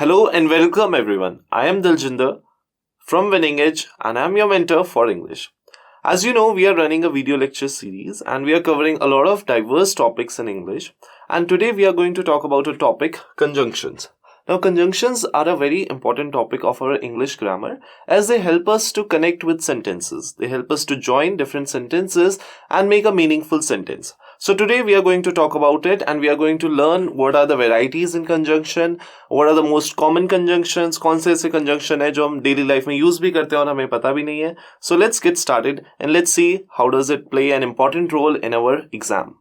Hello and welcome everyone. I am Daljinder from Winning Edge and I am your mentor for English. As you know, we are running a video lecture series and we are covering a lot of diverse topics in English. And today we are going to talk about a topic, conjunctions. Now, conjunctions are a very important topic of our English grammar as they help us to connect with sentences. They help us to join different sentences and make a meaningful sentence. So today we are going to talk about it and we are going to learn what are the varieties in conjunction, what are the most common conjunctions, कौन से ऐसे conjunction है जो हम daily life में use भी करते हैं और हमें पता भी नहीं है. So let's get started and let's see how does it play an important role in our exam.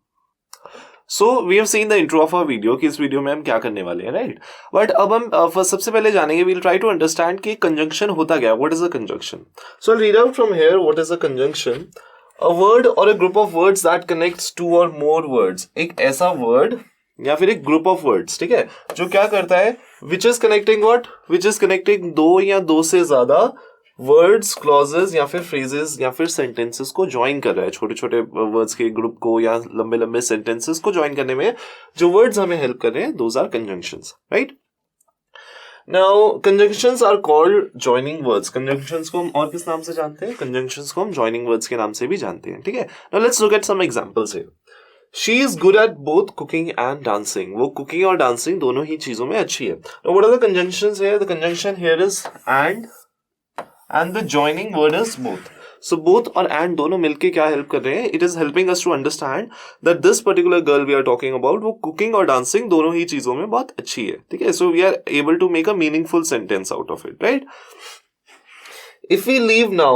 So we have seen the intro of our video कि इस वीडियो में हम क्या करने वाले हैं, right? But अब हम सबसे पहले जानेंगे, we'll try to understand कि conjunction होता क्या है, what is a conjunction? So I'll read out from here what is a conjunction. A word or a group of words that connects two or more words. एक ऐसा word या फिर एक group of words, ठीक है, जो क्या करता है, which is connecting what? Which is connecting दो या दो से ज्यादा वर्ड्स, क्लॉजेस या फिर फ्रेजेस या फिर सेंटेंसेस को ज्वाइन कर रहा है. छोटे छोटे वर्ड्स के ग्रुप को या लंबे लंबे सेंटेंसेस को ज्वाइन करने में जो वर्ड्स हमें हेल्प कर रहे हैं, those are conjunctions, right? Now conjunctions are called joining words. Conjunctions को हम और किस नाम से जानते हैं? कंजंक्शंस को हम जॉइनिंग वर्ड्स के नाम से भी जानते हैं, ठीक है. Now let's look at some examples here. She is good at both cooking and dancing. वो कुकिंग और डांसिंग दोनों ही चीजों में अच्छी है. Now what are the conjunctions here? The conjunction here is and the joining word is both. So both और and दोनों मिलके क्या help कर रहे हैं? It is helping us to understand that this particular girl we are talking about, वो cooking और dancing दोनों ही चीजों में बहुत अच्छी है, ठीक है. So we are able to make a meaningful sentence out of it, right? If we leave now,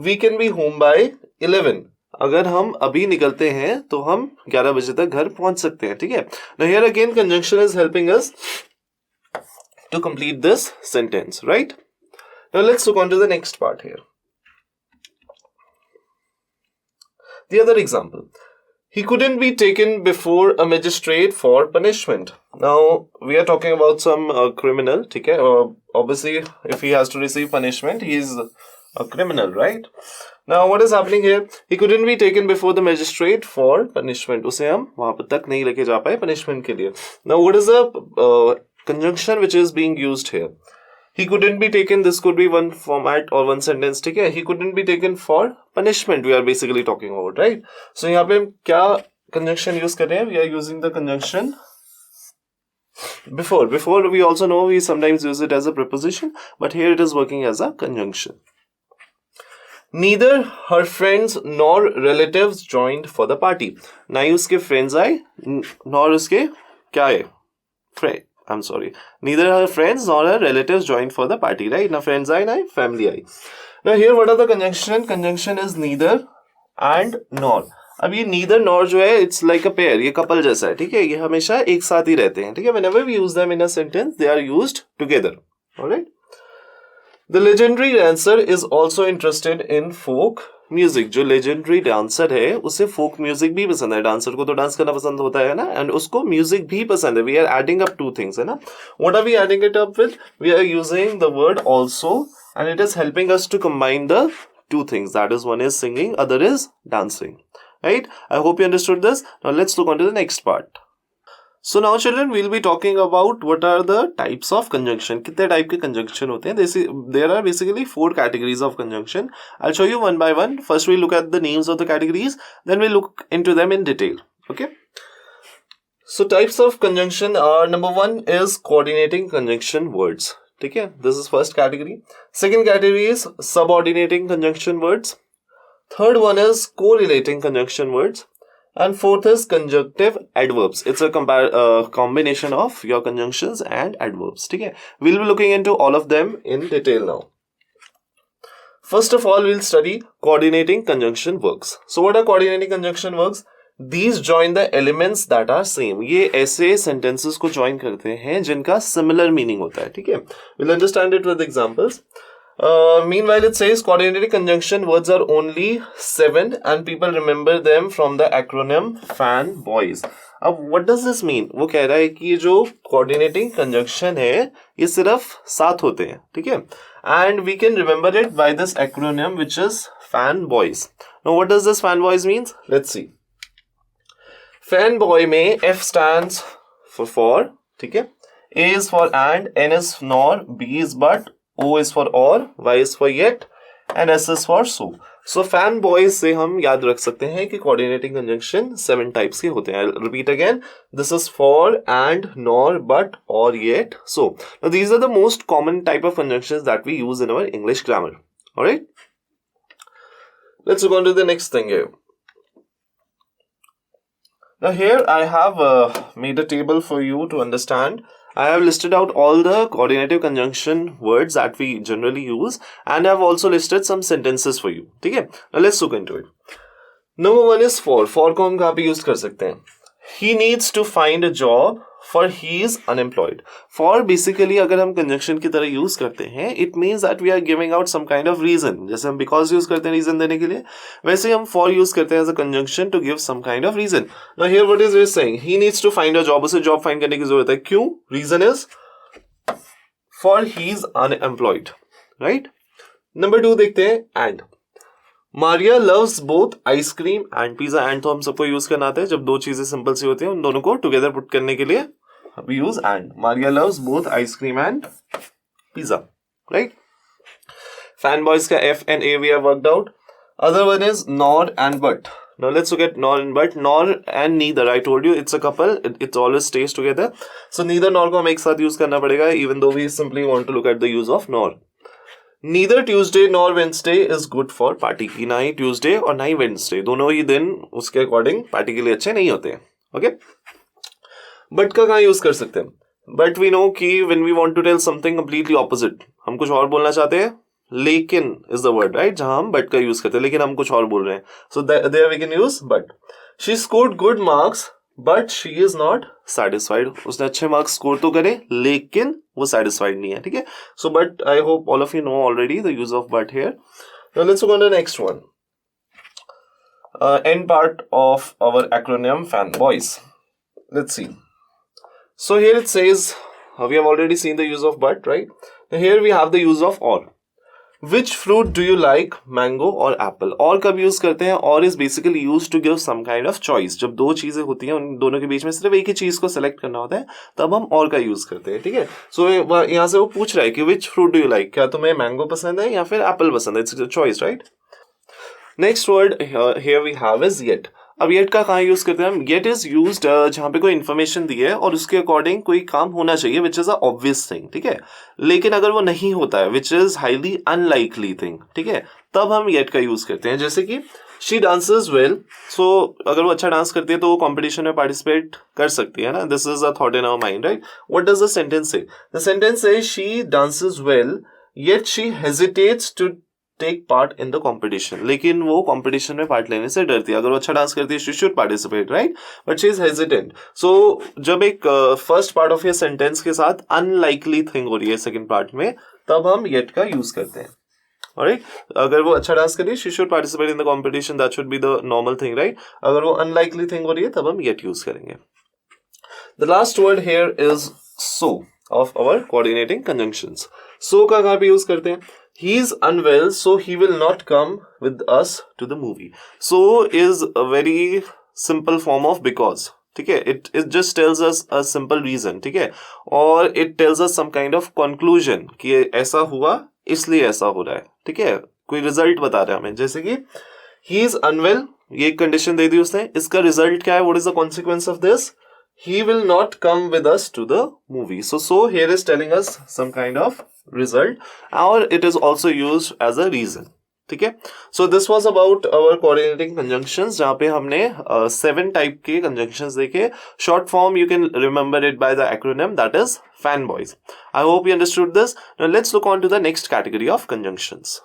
we can be home by 11. अगर हम अभी निकलते हैं तो हम 11 बजे तक घर पहुंच सकते हैं, ठीक है. Now here again conjunction is helping us to complete this sentence, right? Now let's look on to the next part here. The other example. He couldn't be taken before a magistrate for punishment. Now we are talking about some criminal, okay? Obviously if he has to receive punishment, he is a criminal, right? Now what is happening here? He couldn't be taken before the magistrate for punishment. उसे हम वहां तक नहीं लेके जा पाए punishment के लिए. Now what is the conjunction which is being used here? He couldn't be taken, this could be one format or one sentence, ठीक है. He couldn't be taken for punishment we are basically talking about, right? So यहाँ पे हम क्या conjunction use कर रहे हैं? We are using the conjunction before. Before we also know we sometimes use it as a preposition, but here it is working as a conjunction. Neither her friends nor relatives joined for the party. ना ही उसके friends आए, nor उसके क्या है? Friend. I'm sorry. Neither her friends nor her relatives joined for the party, right? Na friends aaye, na family aaye. Now here what are the conjunction? Conjunction is neither and nor. अब ये neither nor जो है, it's like a pair. ये couple जैसा है, ठीक है. ये हमेशा एक साथ ही रहते हैं, ठीक है. Whenever we use them in a sentence, they are used together. Alright? The legendary dancer is also interested in folk music. जो लेजेंडरी डांसर है उसे फोक म्यूजिक भी पसंद है. डांसर को तो डांस करना पसंद होता है ना, एंड उसको म्यूजिक भी पसंद है. We are adding up two things, है ना. What are we adding it up with? We are using the word also and it is helping us to combine the two things. That is, one is singing, other is dancing, right? I hope you understood this. Now let's look on to the next part. So now children, we'll be talking about what are the types of conjunction. कितने type के conjunction होते हैं? There are basically 4 categories of conjunction. I'll show you one by one. First we'll look at the names of the categories, then we'll look into them in detail. Okay? So types of conjunction are, number 1 is coordinating conjunction words. ठीक है? This is first category. Second category is subordinating conjunction words. Third one is correlating conjunction words. And fourth is conjunctive adverbs. It's a combination of your conjunctions and adverbs. ठीक है? We'll be looking into all of them in detail now. First of all, we'll study coordinating conjunction works. So what are coordinating conjunction works? These join the elements that are same. ये ऐसे sentences को join करते हैं जिनका similar meaning होता है, ठीक है? We'll understand it with examples. Meanwhile, it says coordinating conjunction words are only 7 and people remember them from the acronym FAN boys. अब what does this mean? वो कह रहा है कि ये जो coordinating conjunction है ये सिर्फ 7 होते हैं, ठीक है? And we can remember it by this acronym which is FAN boys. Now what does this FAN boys means? Let's see. FAN boy में F stands for, ठीक है? A is for and, N is nor, B is but, O is for or, Y is for yet, and S is for so. So fan boys से हम याद रख सकते हैं कि coordinating conjunction 7 types के होते हैं. I'll repeat again. This is for, and, nor, but, or, yet, so. Now these are the most common type of conjunctions that we use in our English grammar. Alright? Let's go on to the next thing here. Now here I have made a table for you to understand. I have listed out all the coordinative conjunction words that we generally use, and I have also listed some sentences for you. ठीक है? Now let's look into it. Number 1 is for. For को हम कहाँ पे use कर सकते हैं? He needs to find a job for he is unemployed. For basically अगर हम conjunction की तरह use करते हैं, it means that we are giving out some kind of reason. जैसे हम because use करते हैं reason देने के लिए, वैसे हम for use करते हैं as a conjunction to give some kind of reason. Now here what is it saying? He needs to find a job. उसे job find करने की जरूरत है. क्यों? Reason is for he is unemployed. Right? Number 2 देखते हैं and. Maria loves both ice cream and pizza. And तो हम सबको यूज करना आता है जब दो चीजें सिंपल सी होती हैं, उन दोनों को टुगेदर पुट करने के लिए we use and. Maria loves both ice cream and pizza. Right? Fanboys का F and A we have worked out. Other one is nor and but. Now let's look at nor and but. Nor and neither. I told you it's a couple. It always stays together. So neither nor को हम एक साथ use करना पड़ेगा, even though we simply want to look at the use of nor. Neither Tuesday nor Wednesday is good for party. की ना ही Tuesday और ना ही Wednesday, दोनों ही दिन उसके अकॉर्डिंग पार्टी के लिए अच्छे नहीं होते हैं. ओके? बट का कहाँ यूज कर सकते हैं? बट वी नो कि when we want to tell something completely opposite, हम कुछ और बोलना चाहते हैं, लेकिन is the word, right? जहाँ हम but का यूज करते हैं, लेकिन हम कुछ और बोल रहे हैं. So there we can use but. She scored good marks but she is not satisfied. उसने अच्छे मार्क्स स्कोर तो करे, लेकिन वो satisfied नहीं है. ठीक है? So but I hope all of you know already the use of but here. Now let's go on to the next one. End part of our acronym fanboys. Let's see. So here it says, we have already seen the use of but, right? Now here we have the use of or. Which fruit do you like, mango or apple? और कब use करते हैं? और is basically used to give some kind of choice. जब दो चीजें होती हैं, उन दोनों के बीच में सिर्फ एक ही चीज को सेलेक्ट करना होता है, तब हम और का यूज करते हैं. ठीक है? सो यहाँ से वो पूछ रहा है कि which fruit do you like? क्या तुम्हें मैंगो पसंद है या फिर एप्पल पसंद है? It's a choice, right? Next word here we have is yet. अब येट का कहाँ यूज करते हैं हम? येट इज यूज्ड जहाँ पे कोई इन्फॉर्मेशन दी है और उसके अकॉर्डिंग कोई काम होना चाहिए, which is a obvious thing. ठीक है? लेकिन अगर वो नहीं होता है, which is highly unlikely thing, ठीक है, तब हम येट का यूज करते हैं. जैसे कि शी डांसेस वेल, सो अगर वो अच्छा डांस करती है तो वो कॉम्पिटिशन में पार्टिसिपेट कर सकती है ना. This is a thought in our mind, right? What does the sentence say? The sentence say she dances well yet she hesitates to take part in the competition. लेकिन वो कॉम्पिटिशन में part लेने से डरती है. अगर वो अच्छा डांस करती है, she should participate, right? But she is hesitant. So जब एक फर्स्ट पार्ट ऑफ ये सेंटेंस के साथ अनलाइकली थिंग हो रही है सेकंड पार्ट में, तब हम येट का यूज करते हैं. ऑलराइट? अगर वो अच्छा डांस कर रही है, she should participate in the competition, that should be the normal thing, right? अगर वो अनलाइकली थिंग हो रही है, तब हम येट यूज करेंगे. The last word here is so of our coordinating conjunctions. So का कहाँ पे यूज करते हैं? He is unwell, so he will not come with us to the movie. So is a very simple form of because. ठीक है? It just tells us a simple reason. ठीक है? और it tells us some kind of conclusion कि ऐसा हुआ इसलिए ऐसा हो रहा है. ठीक है? कोई रिजल्ट बता रहा है हमें. जैसे कि he is unwell, ये कंडीशन दे दी उसने. इसका रिजल्ट क्या है? What is the consequence of this? He will not come with us to the movie. So here is telling us some kind of result, or it is also used as a reason. ठीक है? So this was about our coordinating conjunctions, जहाँ पे हमने 7 type के conjunctions देखे. Short form you can remember it by the acronym, that is fanboys. I hope you understood this. Now let's look on to the next category of conjunctions.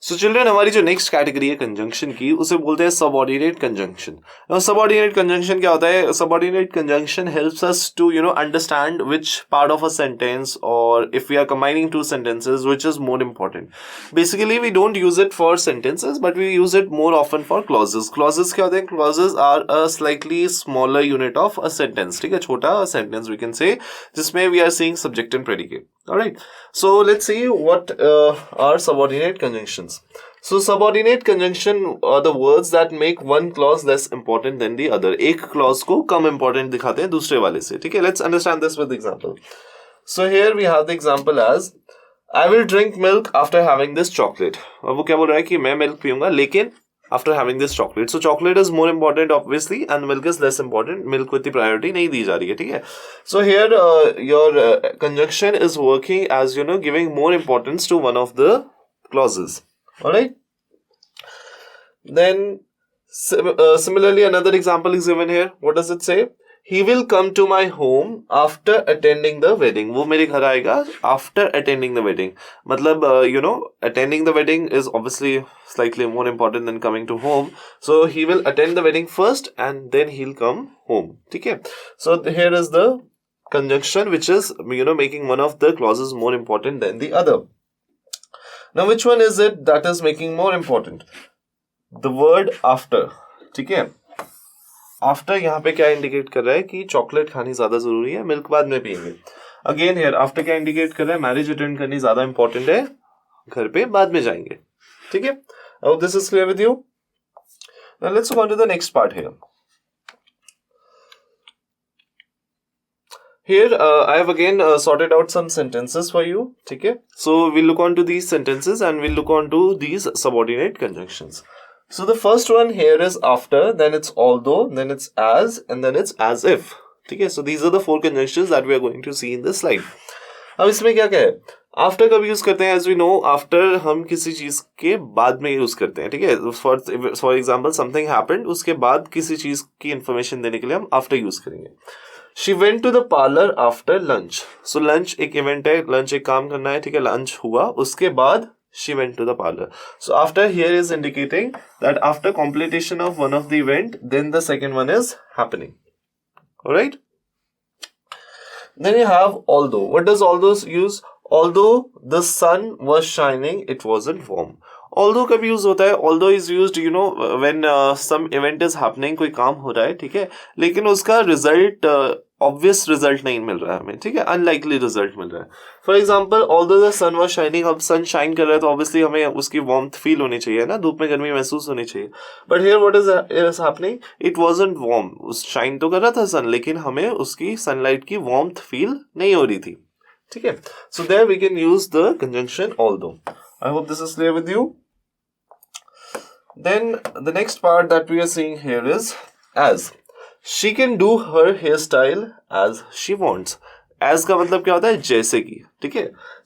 So children, हमारी जो next category है conjunction की, उसे बोलते हैं subordinate conjunction. Subordinate conjunction क्या होता है? Subordinate conjunction helps us to understand which part of a sentence, और if we are combining two sentences, which is more important. Basically we don't use it for sentences, but we use it more often for clauses. Clauses क्या होते हैं? Clauses are a slightly smaller unit of a sentence. ठीक है? छोटा sentence we can say, जिसमें we are seeing subject and predicate. Alright, so let's see what are subordinate conjunctions. So subordinate conjunction are the words that make one clause less important than the other. एक clause को कम important दिखाते हैं दूसरे वाले से. ठीक है, let's understand this with example. So here we have the example as I will drink milk after having this chocolate. अब वो क्या बोल रहा है कि मैं milk पीऊंगा लेकिन after having this chocolate. So chocolate is more important obviously and milk is less important. Milk को इतनी priority नहीं दी जा रही है. ठीक है. So here your conjunction is working as giving more importance to one of the clauses. Alright. Then similarly another example is given here. What does it say? He will come to my home after attending the wedding. वो मेरे घर आएगा after attending the wedding. मतलब attending the wedding is obviously slightly more important than coming to home. So he will attend the wedding first and then he'll come home. ठीक है. So here is the conjunction which is making one of the clauses more important than the other. Now which one is it that is making more important? The word after. ठीक है. After यहाँ पे क्या indicate कर रहा है कि chocolate खानी ज्यादा जरूरी है, मिल्क बाद में पिएंगे. अगेन हियर आफ्टर क्या इंडिकेट कर रहा है? मैरिज अटेंड करनी ज्यादा इंपॉर्टेंट है, घर पे बाद में जाएंगे. ठीक है. I hope this is clear with you. Now let's go on to the next part here. Here I have again sorted out some sentences for you. ठीक है. So we'll look on to these sentences and we'll look on to these subordinate conjunctions. So the first one here is after, then it's although, then it's as, and then it's as if. ठीक है. So these are the four conjunctions that we are going to see in this slide. अब इसमें क्या क्या है? After कब use करते हैं? एज वी नो आफ्टर हम किसी चीज के बाद में यूज करते हैं. ठीक है. फॉर एग्जाम्पल समथिंग हैपेंड, उसके बाद किसी चीज की इंफॉर्मेशन देने के लिए हम आफ्टर यूज करेंगे. She went to the parlor after lunch. So lunch एक इवेंट है, lunch एक काम करना है. ठीक है. लंच हुआ, उसके बाद she went to the parlor. So after here is indicating that after completion of one of the event, then the second one is happening. Alright. Then you have although. What does although use? Although the sun was shining, it wasn't warm. Although कब use होता है? Although is used when some event is happening, कोई काम हो रहा है. ठीक है. लेकिन उसका रिजल्ट ऑब्वियस रिजल्ट नहीं मिल रहा है हमें. ठीक है. अनलाइकली रिजल्ट मिल रहा है. For example although the sun was shining. अब सन शाइन कर रहा है तो ऑब्वियसली हमें उसकी वार्मथ फील होनी चाहिए ना, धूप में गर्मी महसूस होनी चाहिए. But here what is happening? It wasn't warm. Shine तो कर रहा था सन लेकिन हमें उसकी सनलाइट की वार्मथ फील नहीं हो रही थी. ठीक है. So there we can use the conjunction although. I hope this is clear with you. Then the next part that we are seeing here is as. She can do her hairstyle as she wants. As का मतलब क्या होता है? जैसे की. ठीक है.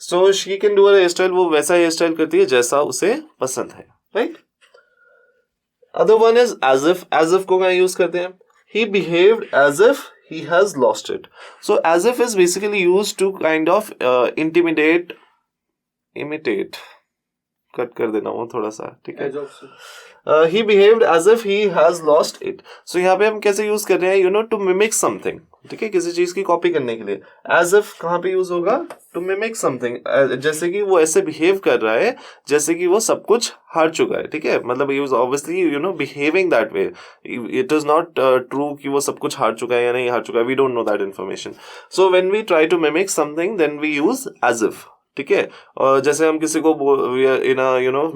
So she can do her hairstyle, वो वैसा hairstyle करती है जैसा उसे पसंद है. Right? Other one is as if. As if को कहाँ यूज करते हैं? He behaved as if he has lost it. So as if is basically used to kind of imitate. Cut कर देना वो थोड़ा सा. ठीक है. He behaved as if he has lost it. So यहाँ पे हम कैसे यूज कर रहे हैं? To mimic something. ठीक है. किसी चीज की कॉपी करने के लिए as if कहाँ पे यूज होगा? To mimic something. जैसे कि वो ऐसे बिहेव कर रहा है जैसे कि वो सब कुछ हार चुका है. ठीक है. मतलब he was obviously behaving that way. It is not true कि वो सब कुछ हार चुका है या नहीं हार चुका है. We don't know that information. So when we try to mimic something, then we use as if. ठीक है. और जैसे हम किसी को in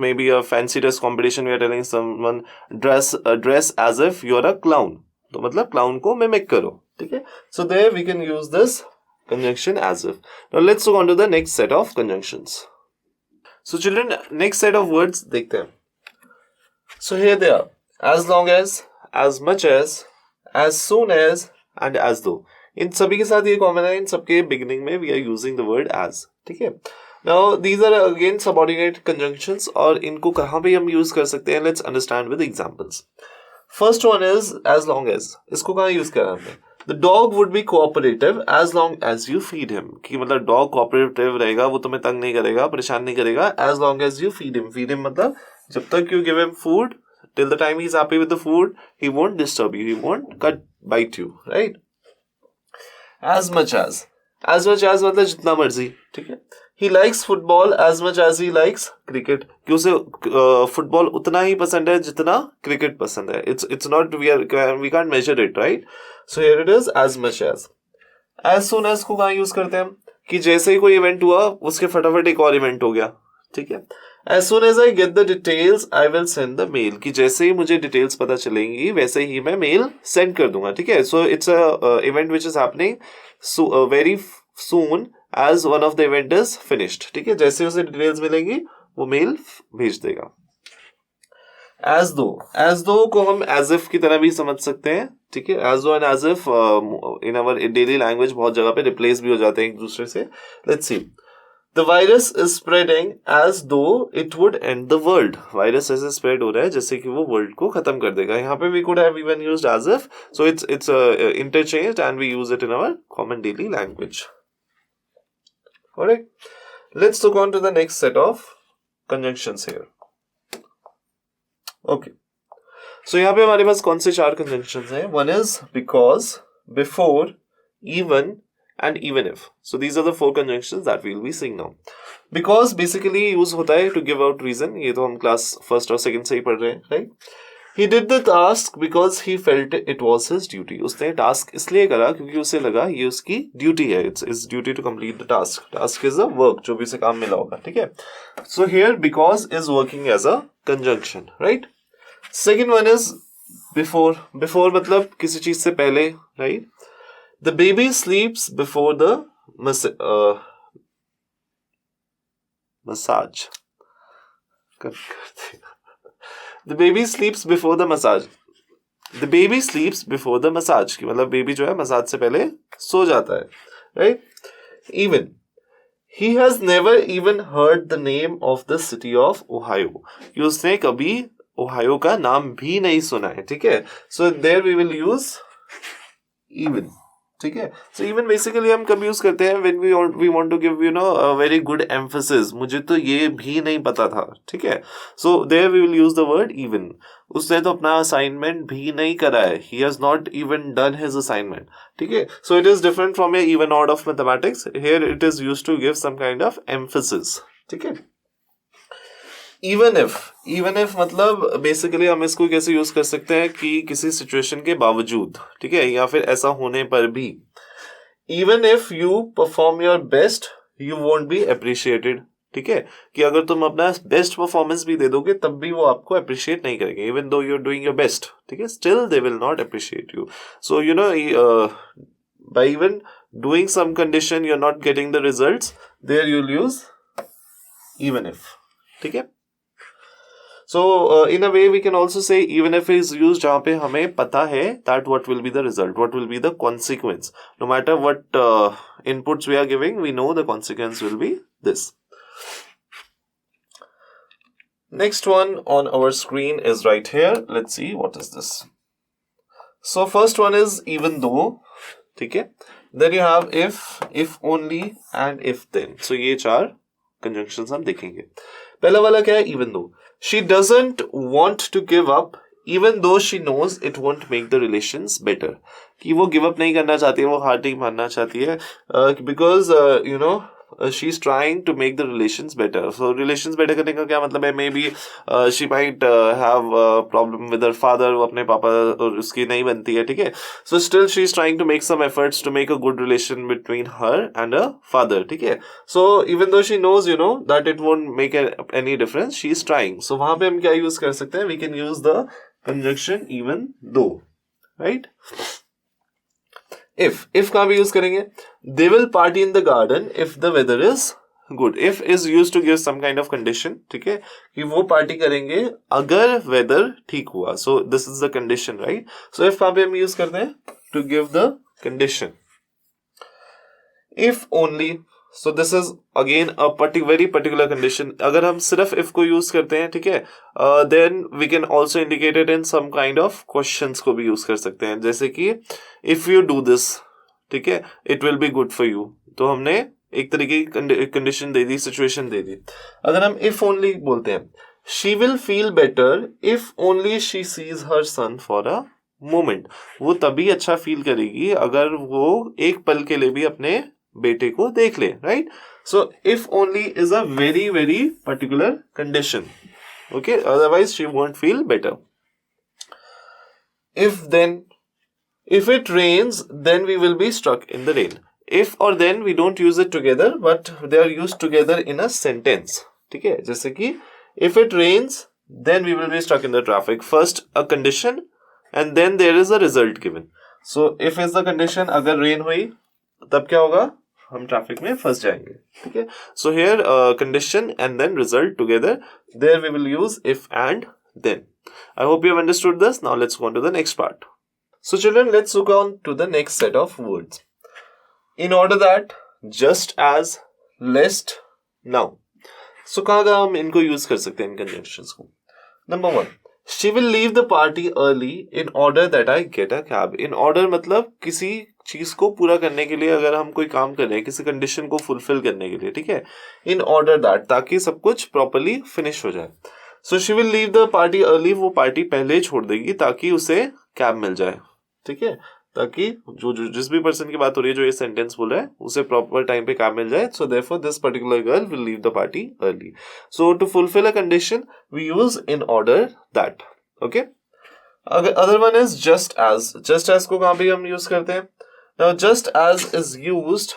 maybe a fancy dress competition we are telling someone dress as if you are a clown. तो मतलब clown को मिमिक करो. ठीक है. So there we can use this conjunction as if. Now let's go on to the next set of conjunctions. So children next set of words देखते हैं. So here they are as long as much as soon as and as दो. इन सभी के साथ ये common है. इन सबके beginning में we are using the word as. ठीक है. Now these are again subordinate conjunctions और इनको कहाँ पे हम यूज कर सकते हैं? Let's understand with examples. First one is as long as. इसको कहाँ यूज करा हमने? The dog would be cooperative as long as you feed him. कि मतलब डॉग कोऑपरेटिव रहेगा, वो तुम्हें तंग नहीं करेगा, परेशान नहीं करेगा. As long as you feed him. Feed him मतलब जब तक you give him food, till the time he is happy with the food, he won't disturb you, he won't cut bite you. Right. As much as मतलब जितना मर्जी. ठीक है. He likes football as much as he likes cricket. कि उसे football उतना ही पसंद है जितना क्रिकेट पसंद है. It's not we can't measure it, right? So here it is as much as. As soon as को कहाँ यूज करते हैं? कि जैसे ही कोई इवेंट हुआ उसके फटाफट एक और इवेंट हो गया. ठीक है. As soon as I get the details, I will send the mail. कि जैसे ही मुझे डिटेल्स पता चलेंगी वैसे ही मैं मेल सेंड कर दूंगा. ठीक है. So it's a event which is happening very soon as one of the event is finished. ठीक है. जैसे उसे डिटेल्स मिलेंगी वो मेल भेज देगा. As though को हम as if की तरह भी समझ सकते हैं. ठीक है. As though and as if in our daily language बहुत जगह पे रिप्लेस भी हो जाते हैं एक दूसरे से. Let's see. The virus is spreading as though it would end the world. Virus ऐसे spread हो रहा है जैसे कि वो world को खत्म कर देगा. यहाँ पे we could have even used as if. So it's interchanged and we use it in our common daily language. Alright. Let's look on to the next set of conjunctions here. Okay. So यहाँ पे हमारे पास कौन से 4 conjunctions हैं? One is because, before, even, and even if. So these are the 4 conjunctions that we will be seeing now. Because basically use होता है to give out reason. ये तो हम class 1st और 2nd से ही पढ़ रहे हैं, right? He did the task because he felt it was his duty. उसने task इसलिए करा क्योंकि उसे लगा ये उसकी duty है. It's his duty to complete the task. Task is a work जो भी उसे काम मिला होगा, ठीक है? So here because is working as a conjunction, right? Second one is before. Before मतलब किसी चीज से पहले, right? The baby sleeps before the massage. The baby sleeps before the massage. The baby sleeps before the massage. कि मतलब baby जो है massage से पहले सो जाता है, right? Even. He has never even heard the name of the city of Ohio. कि उसने कभी ओहायो का नाम भी नहीं सुना है, ठीक है? So there we will use even. ठीक है. So even basically हम कब यूज करते हैं when we want to give a very good emphasis. मुझे तो ये भी नहीं पता था, ठीक है. So there we will use the word even. उसने तो अपना असाइनमेंट भी नहीं करा है. He has not even done his assignment. ठीक है. So it is different from a even odd of mathematics. Here it is used to give some kind of emphasis. ठीक है. Even if मतलब बेसिकली हम इसको कैसे यूज कर सकते हैं कि किसी सिचुएशन के बावजूद, ठीक है, या फिर ऐसा होने पर भी. Even if you perform your best, you won't be appreciated. ठीक है, कि अगर तुम अपना बेस्ट परफॉर्मेंस भी दे दोगे तब भी वो आपको अप्रिशिएट नहीं करेंगे. Even though you are doing your best, ठीक है, still they will not appreciate you. So by even doing some condition you're not getting the results, there you'll use even if. ठीक है. So in a way we can also say even if is used जहाँ पे हमें पता है that what will be the result, what will be the consequence. No matter what inputs we are giving, we know the consequence will be this. Next one on our screen is right here. Let's see what is this. So first one is even though. ठीक है. Then you have if only and if then. So ये 4 conjunctions हम देखेंगे. पहला वाला क्या है? Even though. She doesn't want to give up even though she knows it won't make the relations better. कि वो give up नहीं करना चाहती है, वो हार नहीं मानना चाहती है, because she's trying to make the relations better. So relations better करने का क्या मतलब है? Maybe she might have a problem with her father. वो अपने पापा और उसकी नहीं बनती है, ठीक है. So still she's trying to make some efforts to make a good relation between her and her father, ठीक है. So even though she knows that it won't make any difference, she's trying. So वहाँ पे हम क्या use कर सकते हैं? We can use the conjunction even though, right? If कहाँ भी यूज करेंगे? They will party in the garden if the weather is good. If is used to give some kind of condition, ठीक है, कि वो पार्टी करेंगे अगर weather ठीक हुआ. So this is the condition, right? So if कहाँ पे हम यूज करते हैं? To give the condition. If only. So this is again a very particular condition. अगर हम सिर्फ if को यूज करते हैं, ठीक है, then we can also indicate it in some kind of questions को भी यूज कर सकते हैं. जैसे कि if you do this, ठीक है, it will be good for you. तो हमने एक तरीके की कंडीशन दे दी, सिचुएशन दे दी. अगर हम if only बोलते हैं, she will feel better if only she sees her son for a moment. वो तभी अच्छा फील करेगी अगर वो एक पल के लिए भी अपने बेटे को देख ले, right? So if only is a very very particular condition. Okay, otherwise she won't feel better. If then, if it rains, then we will be stuck in the rain. If or then we don't use it together, but they are used together in a sentence. ठीक है, जैसे कि If it rains, then we will be stuck in the traffic. First a condition and then there is a result given. So if is the condition, अगर rain हुई तब क्या होगा, हम ट्रैफिक में फंस जाएंगे. ठीक है. So here condition and then result together. There we will use if and then. I hope you have understood this. Now let's go on to the next part. So children, let's look on to the next set of words. In order that, just as, lest, now. So कहाँ हम इनको use कर सकते हैं इन conjunctions को. Number 1, she will leave the party early in order that I get a cab. In order मतलब किसी चीज को पूरा करने के लिए, अगर हम कोई काम कर रहे हैं किसी कंडीशन को फुलफिल करने के लिए, ठीक है. In order that, ताकि सब कुछ प्रॉपरली फिनिश हो जाए. So she will leave the party early, वो पार्टी पहले ही छोड़ देगी ताकि उसे कैब मिल जाए. ठीक है, ताकि जो जिस भी पर्सन की बात हो रही है जो ये सेंटेंस बोल रहा है उसे प्रॉपर टाइम पे कैब मिल जाए. So therefore this particular girl will leave the party early. So to fulfil a condition we use in order that. Okay. Other one is just as. Just as को कहाँ पे हम use करते हैं. Now just as is used,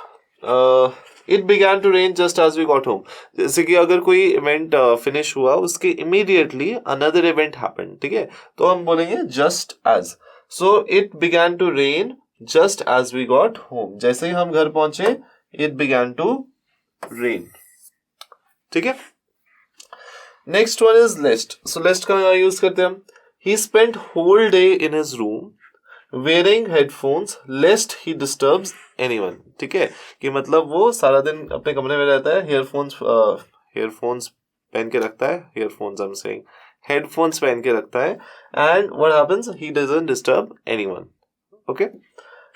it began to rain just as we got home. जैसे कि अगर कोई इवेंट फिनिश हुआ उसके इमीडिएटली अनदर इवेंट हैपेंड. ठीक है, तो हम बोलेंगे just as. So it began to rain just as we got home. जैसे ही हम घर पहुंचे it began to rain. ठीक है. Next one is lest. So lest का यूज करते हैं हम. He spent whole day in his room wearing headphones lest he disturbs anyone. ठीक है, कि मतलब वो सारा दिन अपने कमरे में रहता है, headphones पहन के रखता है. Earphones I'm saying. हेडफोन्स पहन के रखता है. And what happens, he doesn't disturb anyone. Okay.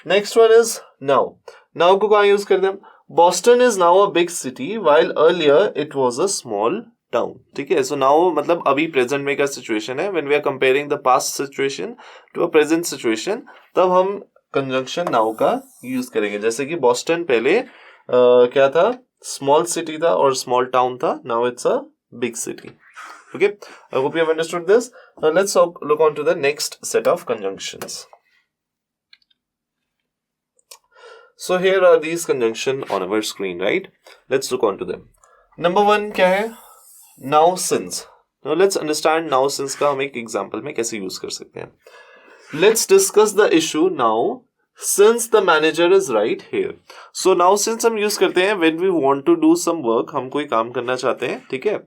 Next one is now. Now को कहाँ यूज करते हैं. Boston is now a big city while earlier it was a small town. ठीक है. सो नाउ मतलब अभी प्रेजेंट में क्या सिचुएशन है. When we are comparing the past situation to a present situation, तब हम कंजंक्शन नाउ का यूज करेंगे. जैसे कि बॉस्टन पहले क्या था, स्मॉल सिटी था और स्मॉल टाउन था. Now it's a big city. Okay, I hope you have understood this. Now let's look on to the next set of conjunctions. So here are these conjunctions on our screen, right? Let's look on to them. Number 1 क्या है? Now since. Now let's understand now since का हम एक example में कैसे use कर सकते हैं. Let's discuss the issue now since the manager is right here. So now since हम use करते हैं when we want to do some work, हम कोई काम करना चाहते हैं. ठीक है,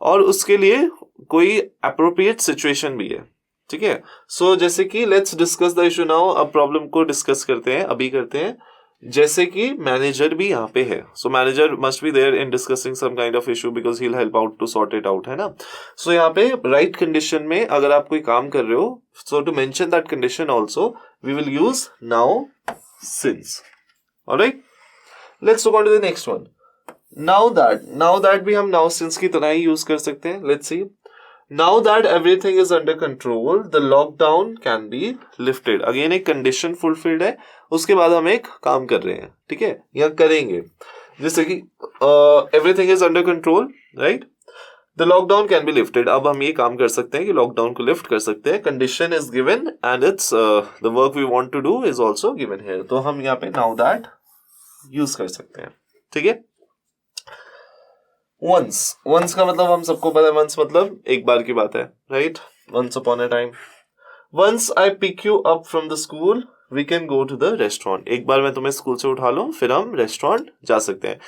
और उसके लिए कोई अप्रोप्रिएट सिचुएशन भी है. ठीक है. सो जैसे कि let's discuss the issue now. अब प्रॉब्लम को डिस्कस करते हैं, अभी करते हैं. जैसे कि मैनेजर भी यहाँ पे है. So manager must be there in discussing some kind of issue because he will help out to sort it out, है ना. सो यहाँ पे राइट कंडीशन में अगर आप कोई काम कर रहे हो, so to mention that condition also we will use now since. Alright, let's look on to the next one. Now that भी हम now since की तरह ही यूज कर सकते हैं. Let's see. Now that everything is under control, the lockdown can be lifted. Again एक condition fulfilled है, उसके बाद हम एक काम कर रहे हैं. ठीक है, या करेंगे. जैसे कि everything is under control, right? The lockdown can be lifted. अब हम ये काम कर सकते हैं कि लॉकडाउन को लिफ्ट कर सकते हैं. Condition is given and it's the work we want to do is also given here. तो हम यहाँ पे now that यूज कर सकते हैं. ठीक है. once का मतलब हम सबको पता है. once मतलब एक बार की बात है, right. once upon a time. once I pick you up from the school we can go to the restaurant. एक बार मैं तुम्हें स्कूल से उठा लूं फिर हम रेस्टोरेंट जा सकते हैं.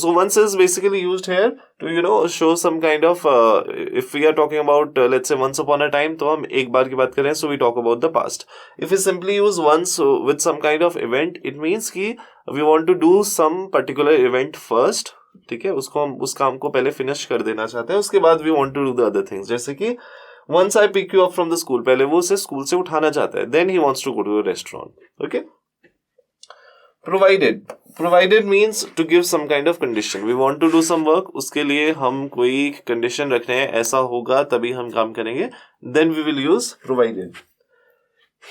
so once is basically used here to show some kind of if we are talking about let's say once upon a time, तो हम एक बार की बात कर रहे हैं, so we talk about the past. if we simply use once with some kind of event, it means कि we want to do some particular event first. ठीक है, उसको हम उस काम को पहले फिनिश कर देना चाहते हैं, उसके बाद we want to do the other things. जैसे कि once I pick you up from the school, पहले वो उसे स्कूल से उठाना चाहता है, then he wants to go to a restaurant. Okay. Provided means to give some kind of condition. We want to do some work, उसके लिए हम कोई कंडीशन रख रहे हैं, ऐसा होगा तभी हम काम करेंगे, then we will use provided.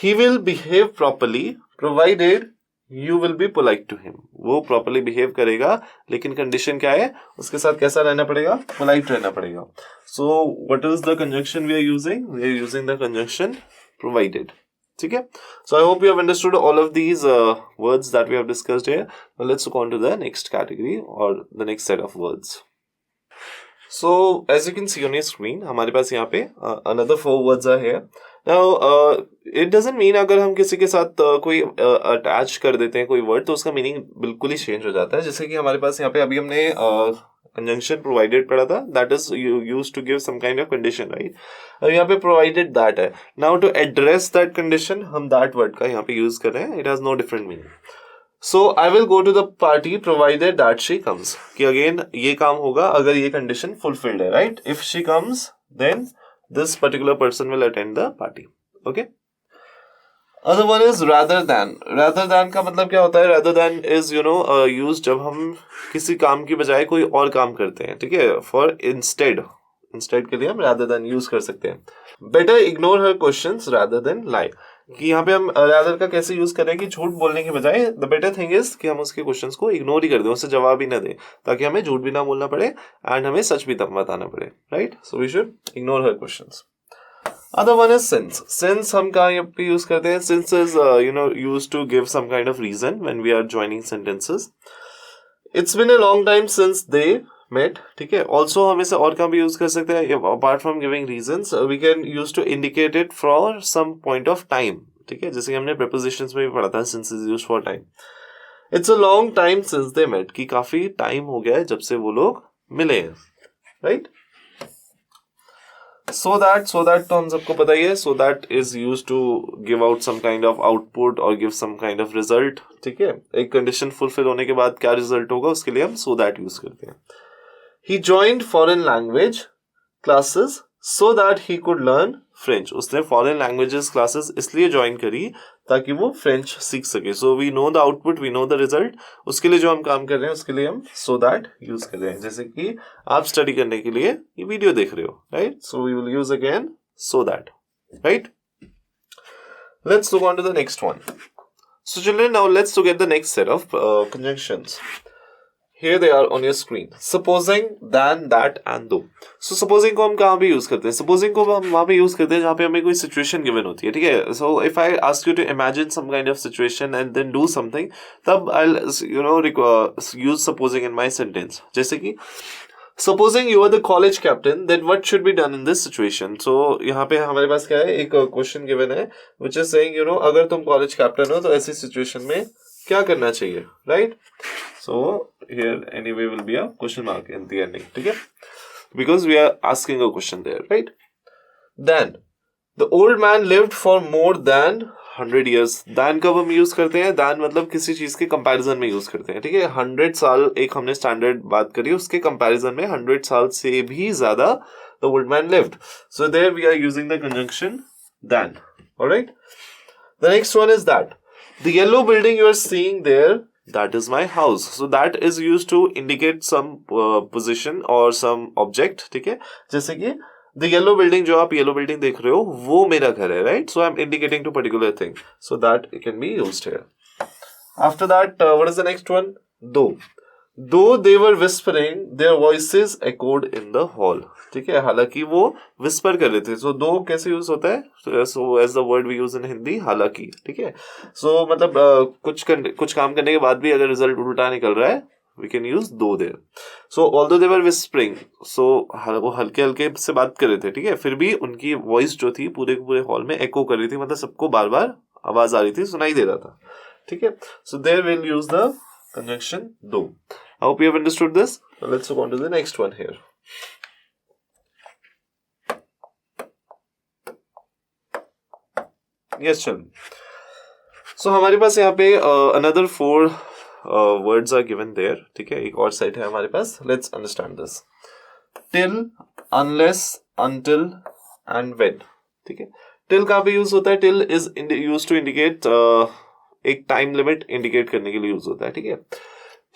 He will behave properly provided you will be polite to him. वो properly behave करेगा, लेकिन condition क्या है, उसके साथ कैसा रहना पड़ेगा, polite रहना पड़ेगा. So what is the conjunction we are using? We are using the conjunction provided. ठीक है. So I hope you have understood all of these words that we have discussed here. Now let's look on to the next category or the next set of words. So as you can see on your screen, हमारे पास यहाँ पे another 4 words are here. Now it doesn't mean अगर हम किसी के साथ कोई attach कर देते हैं कोई word तो उसका meaning बिल्कुल ही change हो जाता है. जैसे कि हमारे पास यहाँ पे अभी हमने conjunction provided पढ़ा था, that is used to give some kind of condition, right? अब यहाँ पे provided that है. Now to address that condition हम that word का यहाँ पे use कर रहे हैं. It has no different meaning. So I will go to the party provided that she comes. कि again ये काम होगा अगर ये condition fulfilled है, right? If she comes, then this particular person will attend the party. Okay? Other one is rather than. Rather than का मतलब क्या होता है? Rather than is used जब हम किसी काम की बजाय कोई और काम करते हैं, ठीक है? For instead. Instead के लिए हम rather than use कर सकते हैं. Better ignore her questions rather than lie. कि यहाँ पे हम rather का कैसे यूज करें कि झूठ बोलने के बजाय the better thing is कि हम उसके क्वेश्चंस को इग्नोर ही कर दें, उससे जवाब ही ना दें, ताकि हमें झूठ भी ना बोलना पड़े एंड हमें सच भी तब बताना पड़े, right? So we should ignore her questions. Other one is since. Since हम कहाँ यहाँ पे यूज करते हैं? Since is used to give some kind of reason when we are joining sentences. It's been a long time since they met. ठीक है. Also हम इसे और कहाँ भी यूज कर सकते हैं? Apart from giving reasons, we can use to indicate it for some point of time. ठीक है. जैसे कि हमने prepositions में भी पढ़ा था, since is used for time. It's a long time since they met. कि काफी टाइम हो गया है जब से वो लोग मिले हैं, right? So that तो हम सबको पता ही है. So that is used to give out some kind of output or give some kind of result. ठीक है. एक condition fulfill होने के बाद क्या result होगा उसके लिए हम so that use करते हैं. He joined foreign language classes so that he could learn French. उसने foreign languages classes इसलिए join करी ताकि वो French सीख सके. So we know the output, we know the result. उसके लिए जो हम काम कर रहे हैं उसके लिए हम so that use कर रहे हैं. जैसे कि आप study करने के लिए ये वीडियो देख रहे हो, right? So we will use again so that, right? Let's look on to the next one. So children, now let's look at the next set of conjunctions. Here they are on your screen. Supposing, than, that, and though. So supposing को हम कहाँ पे use करते हैं? Supposing को हम वहाँ पे use करते हैं जहाँ पे हमें कोई situation given होती है, ठीक है? So if I ask you to imagine some kind of situation and then do something, तब I'll use supposing in my sentence. जैसे कि supposing you are the college captain, then what should be done in this situation? So यहाँ पे हमारे पास क्या है? एक question given है, which is saying अगर तुम college captain हो तो ऐसी situation में क्या करना चाहिए, right? So here anyway will be a question mark in the ending, ठीक है? Because we are asking a question there, right? Then the old man lived for more than 100 years. Than कब हम use करते हैं? Than मतलब किसी चीज के कंपैरिजन में यूज करते हैं, ठीक है? 100 साल एक हमने स्टैंडर्ड बात करी, उसके कंपैरिजन में 100 साल से भी ज्यादा the old man lived. So there we are using the conjunction than. All right. The next one is that. The yellow building you are seeing there, that is my house. So that is used to indicate some position or some object, ठीक है? जैसे कि the yellow building जो आप yellow building देख रहे हो वो मेरा घर है, right? So I'm indicating to particular thing. So that can be used here. After that, what is the next one? Though. Though they were whispering, their voices echoed in the hall. ठीक है, हालांकि वो whisper कर रहे थे. So though कैसे use होता है? So as the word we use in Hindi, हालांकि, ठीक है. So मतलब कुछ काम करने के बाद भी अगर रिजल्ट उल्टा निकल रहा है, we can use though there. So although they were whispering, so वो हल्के हल्के से बात कर रहे थे, ठीक है, फिर भी उनकी वॉइस जो थी पूरे पूरे हॉल में एको कर रही थी, मतलब सबको बार बार आवाज आ रही थी, सुनाई दे रहा था, ठीक है. So there we'll use the conjunction though. I hope you have understood this. Now let's move on to the next one here. Yes, children. So हमारे पास यहाँ पे another 4 words are given there. ठीक है, एक और सेट है हमारे पास. Let's understand this. Till, unless, until, and when. ठीक है. Till कहाँ पे यूज होता है? Till is used to indicate एक टाइम लिमिट इंडिकेट करने के लिए यूज होता है, ठीक है.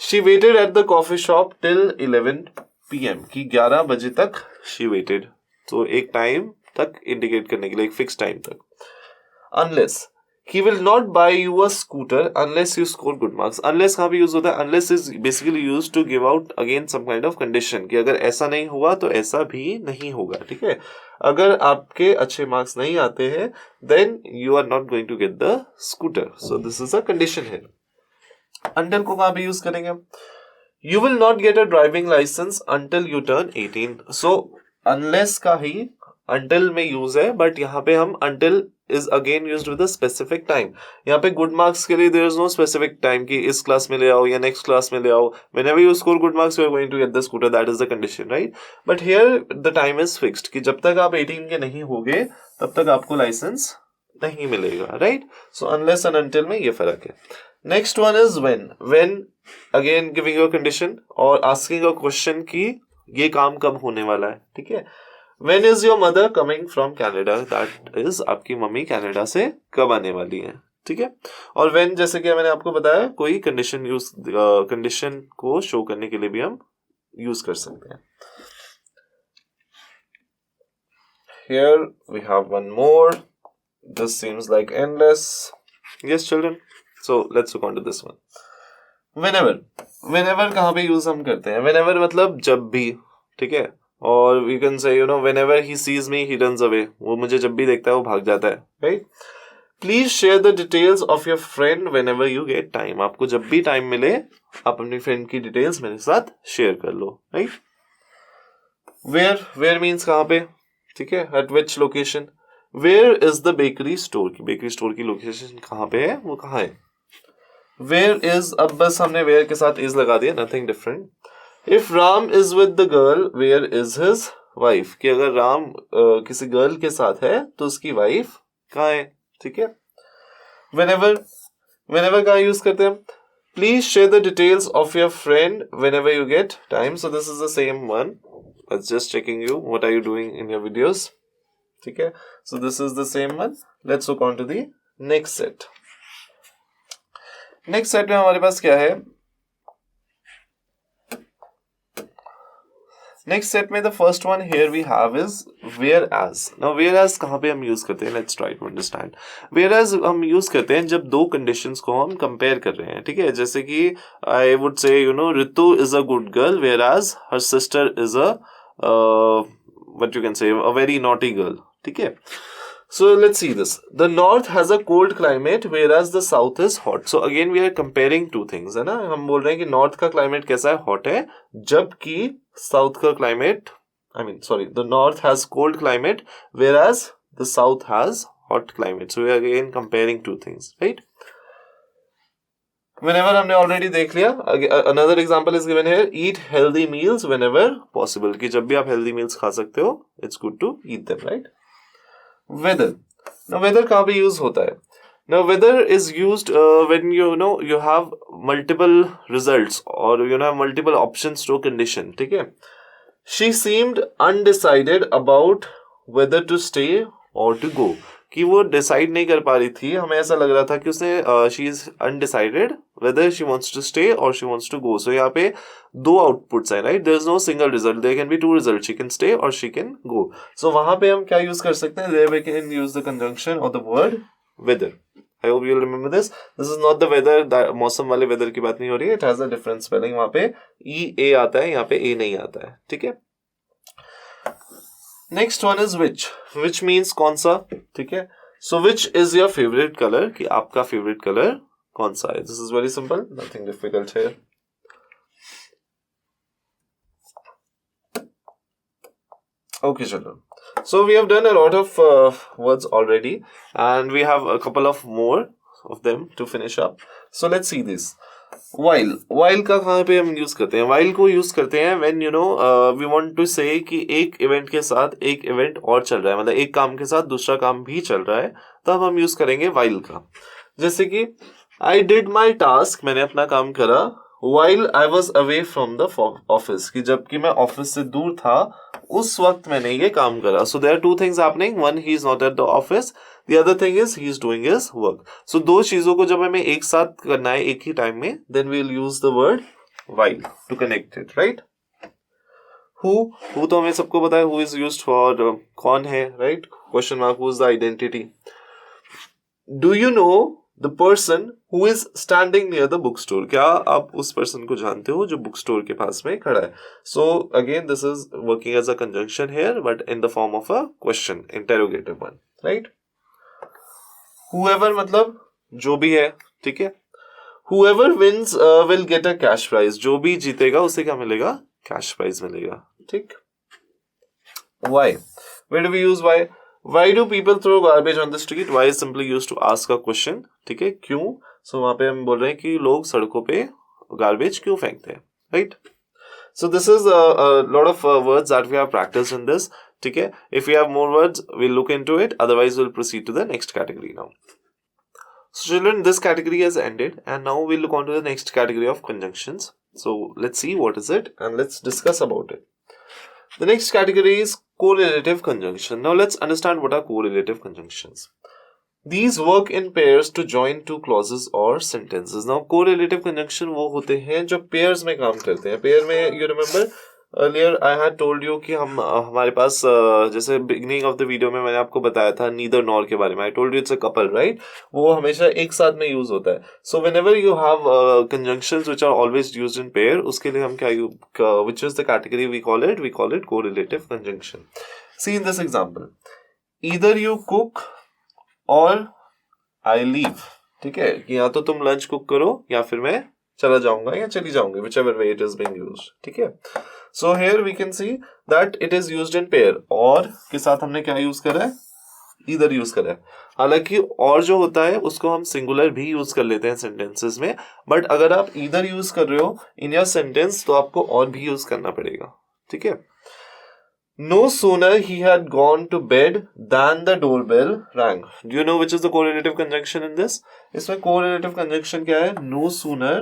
She waited at the coffee shop till 11 PM. कि 11 बजे तक she waited. So एक टाइम तक इंडिकेट करने के लिए, एक फिक्स टाइम तक. Unless he will not buy you a scooter unless you score good marks. Unless कहाँ पे यूज होता है? Unless is basically used to give out again some kind of condition कि अगर ऐसा नहीं हुआ तो ऐसा भी नहीं होगा, ठीक है. अगर आपके अच्छे मार्क्स नहीं आते हैं then you are not going to get the scooter. So this is a condition here. Until को कहाँ पे यूज करेंगे हम? You will not get a driving license until you turn 18. So unless का ही until में use है, but यहाँ पे हम until is again used with a specific time. यहाँ पे good marks के लिए there is no specific time कि इस class में ले आओ या next class में ले आओ. Whenever you score good marks, you are going to get the scooter. That is the condition, right? But here the time is fixed कि जब तक आप 18 के नहीं होगे तब तक आपको license नहीं मिलेगा, right? So unless and until में ये फर्क है. Next one is when. When again giving you a condition और asking a question कि ये काम कब होने वाला है, ठीक है? When is your mother coming from Canada? That is आपकी मम्मी कनाडा से कब आने वाली है, ठीक है? और when जैसे कि मैंने आपको बताया कोई कंडीशन को शो करने के लिए भी हम यूज कर सकते हैं. Here we have one more. This seems like endless. Yes, children. So let's look on to this one. Whenever कहाँ पे यूज हम करते हैं? Whenever मतलब जब भी, ठीक है? और we can say whenever he sees me he runs away. वो मुझे जब भी देखता है वो भाग जाता है, right? Please share the details of your friend whenever you get time. आपको जब भी टाइम मिले आप अपनी फ्रेंड की डिटेल्स मेरे साथ शेयर कर लो, right? Where means कहाँ पे, ठीक है? At which location? Where is the bakery store? Bakery store की लोकेशन कहाँ पे है, वो कहाँ है? Where is, अब बस हमने where के साथ is लगा दिया, nothing different. If Ram is with the girl, where is his wife? कि अगर राम किसी गर्ल के साथ है तो उसकी वाइफ कहाँ है, ठीक है? Whenever का यूज करते हैं? Please share the details of your friend whenever you get time. So this is the same one. That's just checking you. What are you doing in your videos? ठीक है? So this is the same one. Let's look on to the next set. Next set में हमारे पास क्या है? Next set में the first one here we have is whereas. Now whereas कहाँ पे हम यूज करते हैं? Let's try to understand. Whereas हम यूज करते हैं जब दो conditions को हम compare कर रहे हैं, ठीक है? जैसे कि I would say Ritu is a good girl whereas her sister is a what you can say a very naughty girl, ठीक है? So let's see this. The north has a cold climate whereas the south is hot. So again we are comparing two things, है ना? हम बोल रहे हैं कि north का climate कैसा है, hot है, जबकि south का climate, the north has cold climate whereas the south has hot climate. So we are again comparing two things, right? Whenever हमने already देख लिया. Another example is given here. Eat healthy meals whenever possible. कि जब भी आप healthy meals खा सकते हो, it's good to eat them, right? Weather. Now weather कहाँ पे use होता है? Now weather is used when you have multiple results or have multiple options to condition, ठीक है? She seemed undecided about whether to stay or to go. कि वो decide नहीं कर पा रही थी, हमें ऐसा लग रहा था कि उसने she is undecided whether she wants to stay और she wants to go. So यहाँ पे दो आउटपुट्स हैं, right? There is no single result, there can be two result, she can stay और शी कैन गो. सो वहां पे हम क्या यूज कर सकते हैं? There we can use the conjunction of the word whether. I hope you will remember this. This is not the weather, मौसम वाले वेदर की बात नहीं हो रही है. It has a different spelling. वहां पे ई ए आता है, यहाँ पे ए नहीं आता है, ठीक है? Next one is which means कौन सा, ठीक है? So which is your favorite color? कि आपका favorite color कौन सा है? This is very simple, nothing difficult here. Okay, children. So we have done a lot of words already, and we have a couple of more of them to finish up. So let's see this. While का कहाँ पे हम use करते हैं? while को use करते हैं when we want to say कि एक इवेंट के साथ एक इवेंट और चल रहा है, मतलब एक काम के साथ दूसरा काम भी चल रहा है, तब हम यूज करेंगे while का. जैसे कि I did my task, मैंने अपना काम करा, while I was away from the office, कि जबकि मैं ऑफिस से दूर था उस वक्त मैंने ये काम करा. So there are two things happening. One, he is not at the office. The other thing is he is doing his work. So दो चीजों को जब हमें एक साथ करना है एक ही टाइम में, then we will use the word while to connect it, right? Who तो हमें सबको पता है. Who is used for कौन है, right? Question mark, who is the identity? Do you know the person who is standing near the bookstore? क्या आप उस person को जानते हो जो बुक स्टोर के पास में खड़ा है? So again this is working as a conjunction here but in the form of a question, interrogative one, right? Whoever मतलब जो भी है, ठीक है? whoever wins will get a cash prize. जो भी जीतेगा उसे क्या मिलेगा? Cash prize मिलेगा. ठीक? Why? Where do we use why? Why do people throw garbage on the street? Why is simply used to ask a question. ठीक है? क्यों? So वहाँ पे हम बोल रहे हैं कि लोग सड़कों पे garbage क्यों फेंकते हैं, right? So this is a lot of words that we have practiced in this. ठीक है? If we have more words, we'll look into it. Otherwise, we'll proceed to the next category now. So children, this category has ended, and now we'll look on to the next category of conjunctions. So let's see what is it, and let's discuss about it. The next category is correlative conjunction. Now let's understand what are correlative conjunctions. These work in pairs to join two clauses or sentences. Now correlative conjunction वो होते हैं जो pairs में काम करते हैं. Pair में you remember earlier I had told you कि हमारे पास जैसे beginning of the video में मैंने आपको बताया था neither nor के बारे में. I told you it's a couple, right? वो हमेशा एक साथ में use होता है. So whenever you have conjunctions which are always used in pair, उसके लिए हम क्या which is the category we call it? We call it correlative conjunction. See in this example. Either you cook और I leave. ठीक है कि या तो तुम लंच कुक करो या फिर मैं चला जाऊंगा या चली जाऊंगी, whichever way it is being used. ठीक है. So here we can see that it is used in pair. और के साथ हमने क्या यूज करा है? Either यूज करा है. हालांकि और जो होता है उसको हम सिंगुलर भी यूज कर लेते हैं सेंटेंसेस में, बट अगर आप either यूज कर रहे हो इन योर सेंटेंस तो आपको और भी यूज करना पड़ेगा. ठीक है. No sooner he had gone to bed than the doorbell rang. Do you know which is the correlative conjunction in this? इसमें correlative conjunction क्या है? No sooner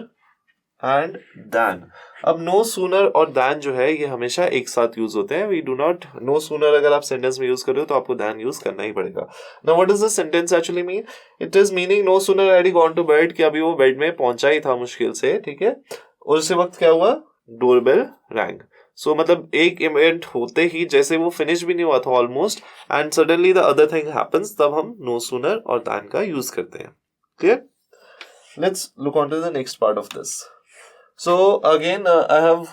and than. अब no sooner और than जो है ये हमेशा एक साथ यूज होते हैं. We do not no sooner अगर आप सेंटेंस में यूज कर रहे हो तो आपको than यूज करना ही पड़ेगा. Now what does this sentence actually mean? It is meaning no sooner had he gone to bed कि अभी वो बेड में पहुंचा ही था मुश्किल से. ठीक है. और उसी वक्त क्या हुआ? Doorbell rang. So मतलब एक इवेंट होते ही जैसे वो फिनिश भी नहीं हुआ था almost and suddenly the other thing happens, तब हम नो सूनर और दैन का यूज करते हैं. Clear? Let's look on to the next part of this. So again I have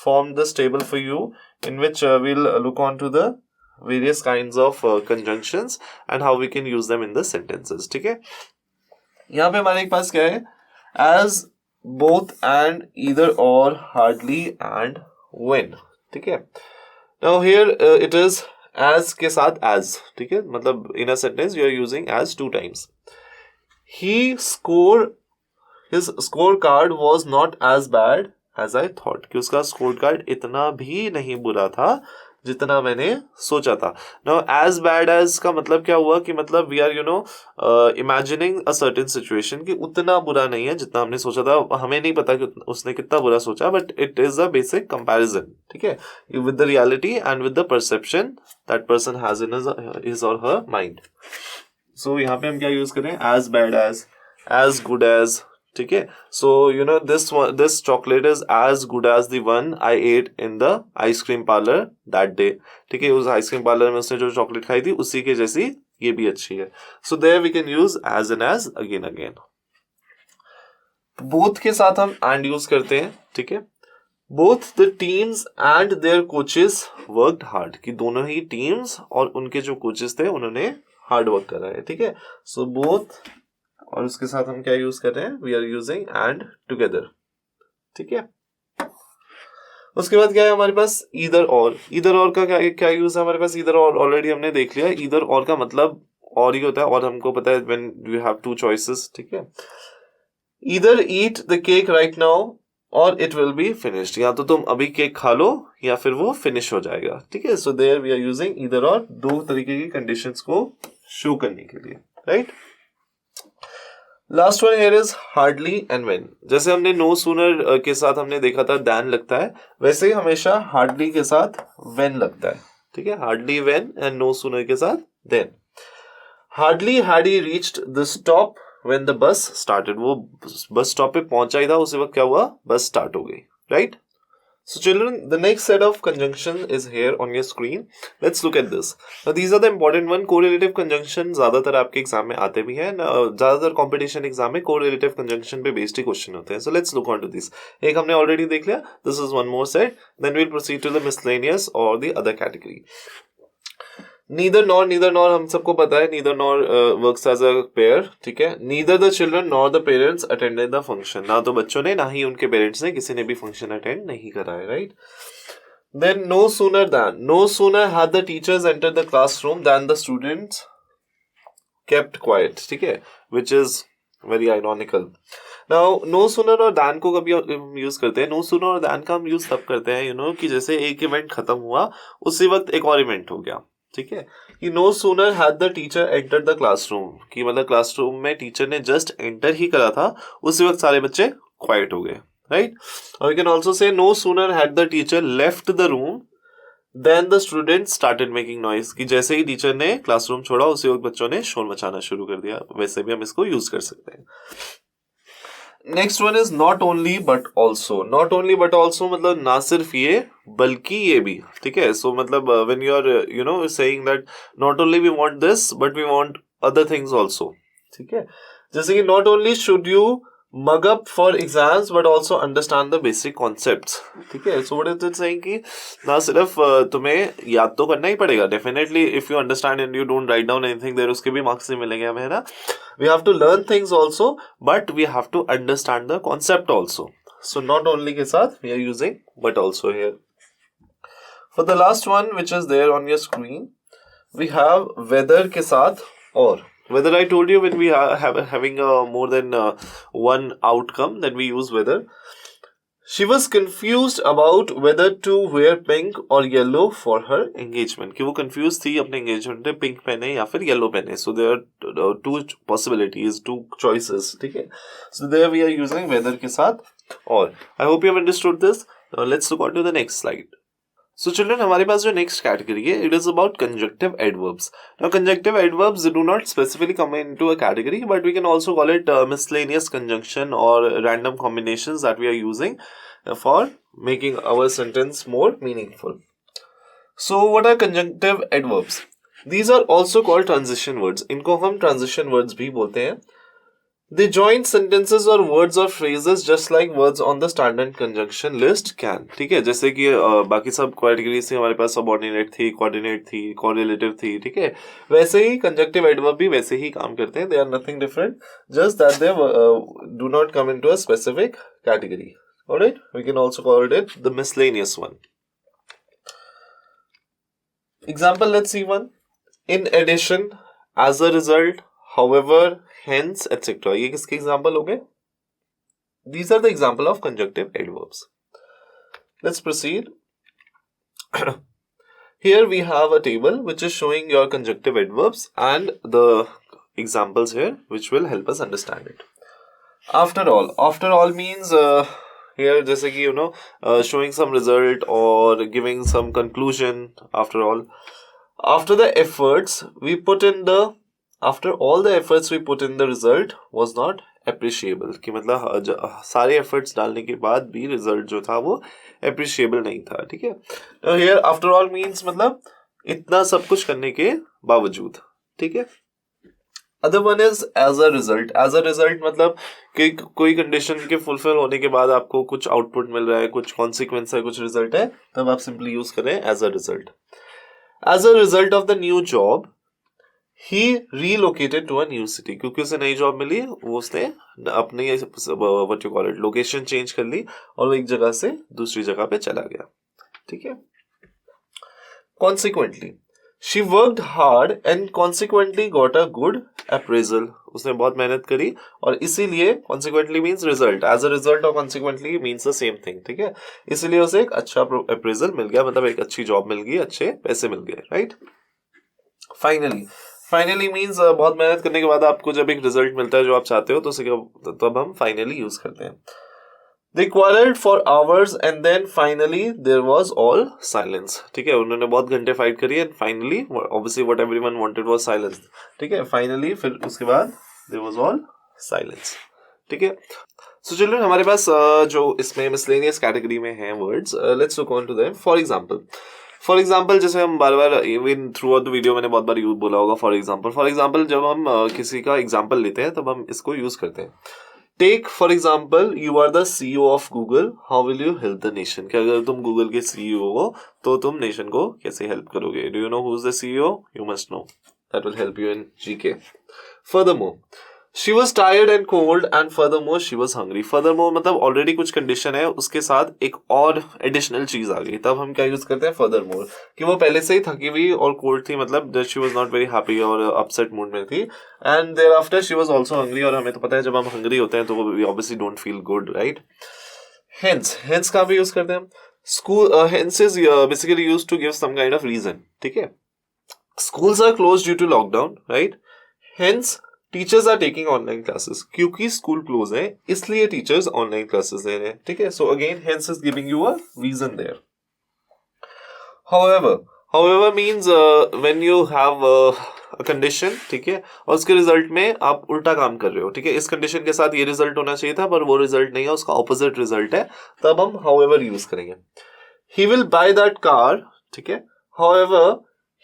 formed this table for you in which we'll look on to the various kinds of conjunctions and how we can use them in the sentences. ठीक है. यहाँ पे हमारे पास क्या है? As, both, and, either, or, hardly, and, when. ठीक है. Now here it is as के साथ as. ठीक है. मतलब in a sentence you are using as 2 times. His scorecard was not as bad as I thought. कि उसका score card इतना भी नहीं बुरा था जितना मैंने सोचा था. Now as bad as का मतलब क्या हुआ कि मतलब we are imagining a certain situation कि उतना बुरा नहीं है जितना हमने सोचा था. हमें नहीं पता कि उसने कितना बुरा सोचा, but it is a basic comparison. ठीक है. With the reality and with the perception that person has in his or her mind. So यहाँ पे हम क्या यूज करें? As bad as good as. ठीक है. So this chocolate is as good as the one I ate in the ice cream parlor that day. ठीक है. उस आइसक्रीम पार्लर में उसने जो चॉकलेट खाई थी उसी के जैसी ये भी अच्छी है. So there we can use as and as again. Both के साथ हम and यूज करते हैं. ठीक है. Both the teams and their coaches worked hard. कि दोनों ही टीम्स और उनके जो कोचेस थे उन्होंने हार्ड वर्क करा है. ठीक है. So both और उसके साथ हम क्या यूज कर रहे हैं? We are using and together. ठीक है. उसके बाद क्या है हमारे पास? ईदर और. ईदर और का क्या यूज है हमारे पास? ईदर और ऑलरेडी हमने देख लिया. ईदर और का मतलब और ही होता है, और हमको पता है व्हेन यू हैव 2 चॉइसेस. ठीक है. Either eat the cake right now और इट विल बी फिनिश्ड. या तो तुम अभी केक खा लो या फिर वो फिनिश हो जाएगा. ठीक है. So there we are using either और 2 तरीके की कंडीशंस को शो करने के लिए. Right. Last one here is hardly and when. जैसे हमने नो सूनर के साथ हमने देखा था दैन लगता है, वैसे ही हमेशा हार्डली के साथ व्हेन लगता है. ठीक है. Hardly when and no sooner के साथ then. Hardly had he reached the stop when the bus started. वो बस स्टॉप पे पहुंचा ही था उसी वक्त क्या हुआ? बस स्टार्ट हो गई. Right. So children, the next set of conjunction is here on your screen. Let's look at this. Now these are the important one. Correlative conjunction ज़्यादातर आपके एग्जाम में आते भी हैं. ज़्यादातर competition एग्जाम में correlative conjunction पे based ही question होते हैं. So let's look on to this. एक हमने already देख लिया. This is one more set. Then we'll proceed to the miscellaneous or the other category. Neither nor हम सबको पता है, neither nor works as a pair, ठीक है. Neither the children nor the parents attended the function. ना तो बच्चों ने ना ही उनके पेरेंट्स ने किसी ने भी फंक्शन अटेंड नहीं करा है, right. Then no sooner had the teachers enter the classroom then the students kept quiet, ठीक है, which is very ironical. Now no sooner और दैन को कभी यूज करते हैं. नो सूनर और दैन का हम यूज तब करते हैं कि जैसे एक इवेंट खत्म हुआ उसी वक्त एक और इवेंट हो गया, ठीक है. कि no sooner had the teacher enter the classroom, कि मतलब क्लासरूम में टीचर ने जस्ट एंटर ही करा था उसी वक्त सारे बच्चे क्वाइट हो गए, राइट. और we can also say no sooner had the teacher left the room then the student started making noise, कि जैसे ही टीचर ने क्लासरूम छोड़ा उसी वक्त बच्चों ने शोर मचाना शुरू कर दिया. वैसे भी हम इसको यूज कर सकते हैं. Next one is not only but also. Not only but also मतलब ना सिर्फ ये बल्कि ये भी, ठीक है. सो मतलब when you are saying that not only we want this but we want other things also, ठीक है. जैसे कि not only should you mug up for exams but also understand the basic concepts, ठीक है. So what is it saying कि ना सिर्फ तुम्हें याद तो करना ही पड़ेगा, definitely if you understand and you don't write down anything there उसके भी मार्क्स नहीं मिलेंगे हमें, है ना. We have to learn things also but we have to understand the concept also. So not only के साथ we are using but also here. For the last one which is there on your screen we have whether के साथ और. Whether I told you when we are having more than one outcome then we use whether. She was confused about whether to wear pink or yellow for her engagement. कि वो confused थी अपने engagement में pink पहने या फिर yellow पहने. So there are two possibilities, two choices, ठीक है. So there we are using whether के साथ और. I hope you have understood this. Now let's look on to the next slide. So children, हमारे पास जो next category है, it is about conjunctive adverbs. Now conjunctive adverbs do not specifically come into a category, but we can also call it miscellaneous conjunction or random combinations that we are using for making our sentence more meaningful. So what are conjunctive adverbs? These are also called transition words. इनको हम transition words भी बोलते हैं. They join sentences or words or phrases just like words on the standard conjunction list can, ठीक है. जैसे कि बाकी सब कैटेगरीज थी हमारे पास, सबऑर्डिनेट थी, कोऑर्डिनेट थी, कोरिलेटिव थी, ठीक है. वैसे ही कंजक्टिव एडवर्ब भी वैसे ही काम करते हैं. They are nothing different, just that they do not come into a specific category. Alright, we can also call it the miscellaneous one. Example, let's see one. In addition, as a result, however, hence, etc. ये किसके example हो गए? These are the example of conjunctive adverbs. Let's proceed. Here we have a table which is showing your conjunctive adverbs and the examples here which will help us understand it. After all means here जैसे कि showing some result or giving some conclusion. After all, after the efforts we put in the After all the efforts we put in, the result was not appreciable. कि मतलब सारे efforts डालने के बाद भी result जो था वो appreciable नहीं था, ठीक है. Now here after all means मतलब इतना सब कुछ करने के बावजूद, ठीक है. Other one is as a result. As a result मतलब कि कोई condition के fulfill होने के बाद आपको कुछ output मिल रहा है, कुछ consequence है, कुछ result है, तब आप simply use करें as a result. As a result of the new job, he relocated to a new city. क्योंकि उसे नई जॉब मिली, वो उसने अपनी what you call it location change कर ली और वो एक जगह से दूसरी जगह पे चला गया, ठीक है. Consequently, she worked hard and consequently got a good appraisal. उसने बहुत मेहनत करी और इसीलिए consequently means result. As a result और consequently means the same thing, ठीक है. इसीलिए उसे एक अच्छा appraisal मिल गया, मतलब एक अच्छी जॉब मिल गई, अच्छे पैसे मिल गए, right? फाइनली मीन्स बहुत मेहनत करने के बाद आपको जब एक रिजल्ट मिलता है जो आप चाहते हो, तो तब हम फाइनली यूज करते हैं. They quarreled for hours and then finally there was all silence, ठीक है. उन्होंने बहुत घंटे फाइट करी and finally obviously what everyone wanted was silence, ठीक है. फाइनली फिर उसके बाद there was all silence, ठीक है. So children, हमारे पास जो इसमें miscellaneous कैटेगरी में हैं words, let's look on to them. For example जैसे हम बार बार even throughout the video मैंने बहुत बार यूज बोला होगा फॉर एग्जाम्पल जब हम किसी का एग्जाम्पल लेते हैं तब हम इसको यूज करते हैं. Take for example you are the CEO of Google, how will you help the nation, कि अगर तुम गूगल के CEO हो तो तुम नेशन को कैसे हेल्प करोगे. Do you know who is the CEO? You must know, that will help you in GK. Furthermore, she was tired and cold and furthermore she was hungry. Furthermore मतलब already कुछ condition है, उसके साथ एक और additional चीज आ गई, तब हम क्या यूज करते हैं furthermore, कि वो पहले से ही थकी हुई और कोल्ड थी, मतलब that she was not very happy और अपसेट मूड में थी, and thereafter she was also hungry. और हमें तो पता है जब हम हंग्री होते हैं तो we obviously don't feel good, right? Hence कहाँ पे यूज करते हैं हम? School hence is basically used to give some kind of reason. ठीक है. Schools are closed due to lockdown, right? Hence teachers are taking online classes, क्योंकि school close है इसलिए टीचर्स ऑनलाइन क्लासेस दे रहे हैं. ठीक है. So again hence is giving you a reason there. however means when you have a condition, ठीक है, और उसके रिजल्ट में आप उल्टा काम कर रहे हो. ठीक है. इस कंडीशन के साथ ये रिजल्ट होना चाहिए था पर वो रिजल्ट नहीं है, उसका ऑपोजिट रिजल्ट है, तब हम however यूज करेंगे. he will buy that car, ठीक है, however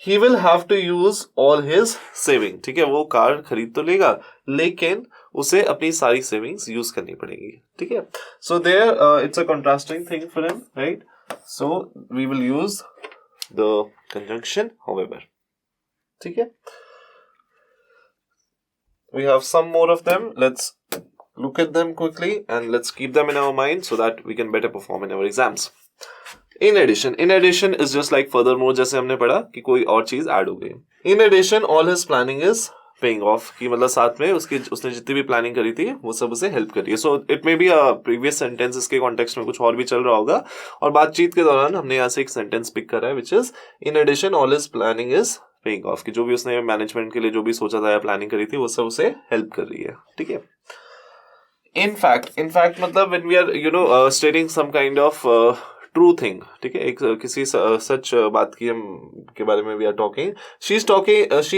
he will have to use all his saving. ठीक है. वो कार खरीद तो लेगा लेकिन उसे अपनी सारी सेविंग्स यूज करनी पड़ेगी. ठीक है. So there it's a contrasting thing for him, right? So we will use the conjunction however. ठीक है. We have some more of them. Let's look at them quickly and let's keep them in our mind so that we can better perform in our exams. In addition is just like furthermore, जैसे हमने पढ़ा कि कोई और चीज add हो गई. In addition, all his planning is paying off, कि मतलब साथ में उसने जितनी भी प्लानिंग करी थी वो सब उसे हेल्प करी है. So it may be a previous sentence, इसके कॉन्टेक्स्ट में कुछ और भी चल रहा होगा और बातचीत के दौरान हमने यहाँ से एक सेंटेंस पिक करा है which is in addition all his planning is paying off, कि जो भी उसने मैनेजमेंट के लिए जो भी सोचा था या प्लानिंग करी थी वो सब उसे हेल्प कर रही है. ठीक है. In fact मतलब when we are stating some kind of true thing. ठीक है. एक किसी सच बात की हम के बारे में we are talking. She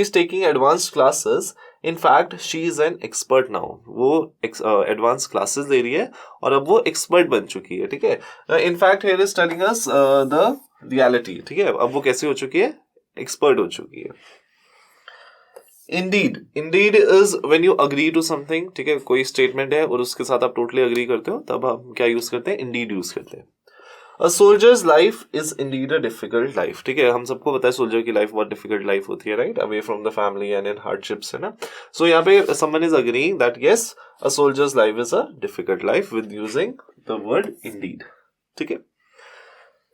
is taking advanced classes. In fact she is an expert now. वो एडवांस क्लासेस ले रही है और अब वो एक्सपर्ट बन चुकी है. ठीक है. In fact here is telling us the reality. ठीक है. अब वो कैसी हो चुकी है? एक्सपर्ट हो चुकी है. Indeed is when you agree to something. ठीक है. कोई स्टेटमेंट है और उसके साथ आप टोटली अग्री करते हो, तब हम क्या यूज करते हैं? Indeed यूज करते हैं. A soldier's life is indeed a difficult life. ठीक है. हम सबको पता है सोल्जर की लाइफ बहुत डिफिकल्ट लाइफ होती है, right? Away from the family and in hardships, है ना? सो यहाँ पे someone is agreeing that yes, a soldier's life is a difficult life with using the word indeed. ठीक है.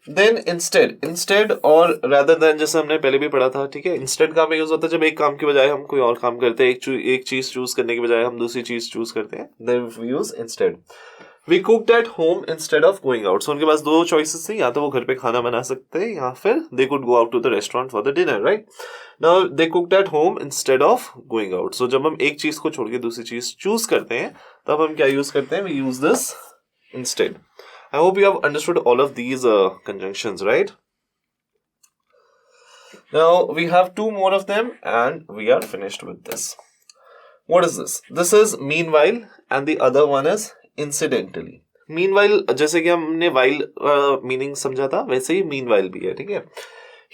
Then instead और rather than, जैसे हमने पहले भी पढ़ा था. ठीक है. instead का यूज होता है जब एक काम की बजाय हम कोई और काम करते हैं. एक चीज चूज करने की बजाय हम दूसरी चीज चूज करते हैं. Then we use instead. We cooked at home instead of going out. So उनके पास दो choices थी, या तो वो घर पे खाना बना सकते हैं या फिर they could go out to the restaurant for the dinner, right? Now they cooked at home instead of going out. So जब हम एक चीज को छोड़ के दूसरी चीज चूज करते हैं तब हम क्या यूज करते हैं? We use this instead. I hope you have understood all of these conjunctions, right? Now we have two more of them and we are finished with this. What is this? This is meanwhile and the other one is incidentally. Meanwhile जैसे कि हमने while meaning समझा था वैसे ही meanwhile भी है. ठीक है.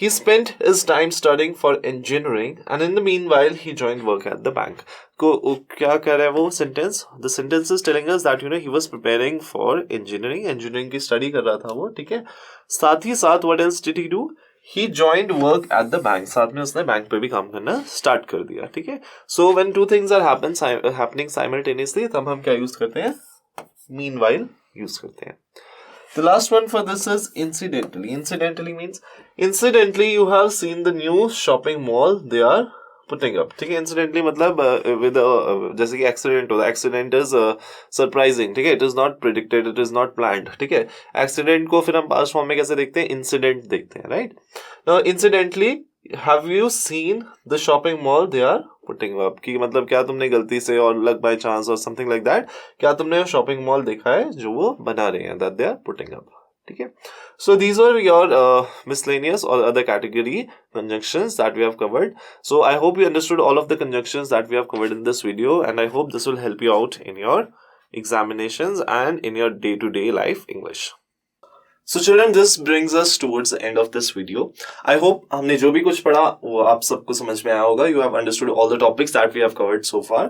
He spent his time studying for engineering and in the meanwhile he joined work at the bank. को क्या कह रहा है वो sentence? The sentence is telling us that he was preparing for engineering की स्टडी कर रहा था वो. ठीक है. साथ ही साथ what else did he do? He joined work at the bank. साथ में उसने बैंक पे भी काम करना स्टार्ट कर दिया. ठीक है. So when two things are happening simultaneously, तब हम क्या यूज करते हैं? Meanwhile यूज करते हैं. The last one for this is incidentally. Incidentally means incidentally you have seen the new shopping mall they are putting up. ठीक है. Incidentally मतलब with जैसे कि accident हो, accident is surprising. ठीक है. It is not predicted, it is not planned. ठीक है. Accident को फिर हम past form में कैसे देखते हैं? Incident देखते हैं, right? Now incidentally have you seen the shopping mall they are putting up? कि मतलब क्या तुमने गलती से और luck by chance or something like that, क्या तुमने शॉपिंग मॉल देखा है जो वो बना रहे हैं, that they are putting up. ठीक है. So these were your miscellaneous or other category conjunctions that we have covered. So I hope you understood all of the conjunctions that we have covered in this video, and I hope this will help you out in your examinations and in your day-to-day life English. So children, this brings us towards the end of this video. I hope हमने जो भी कुछ पढ़ा वो आप सबको समझ में आया होगा. You have understood all the topics that we have covered so far.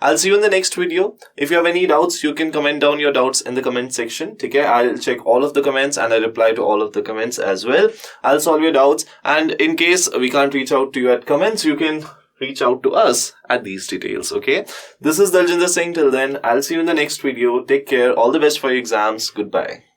I'll see you in the next video. If you have any doubts, you can comment down your doubts in the comment section. Okay, I'll check all of the comments and I reply to all of the comments as well. I'll solve your doubts, and in case we can't reach out to you at comments, you can reach out to us at these details. Okay, this is Daljinder Singh. Till then, I'll see you in the next video. Take care. All the best for your exams. Goodbye.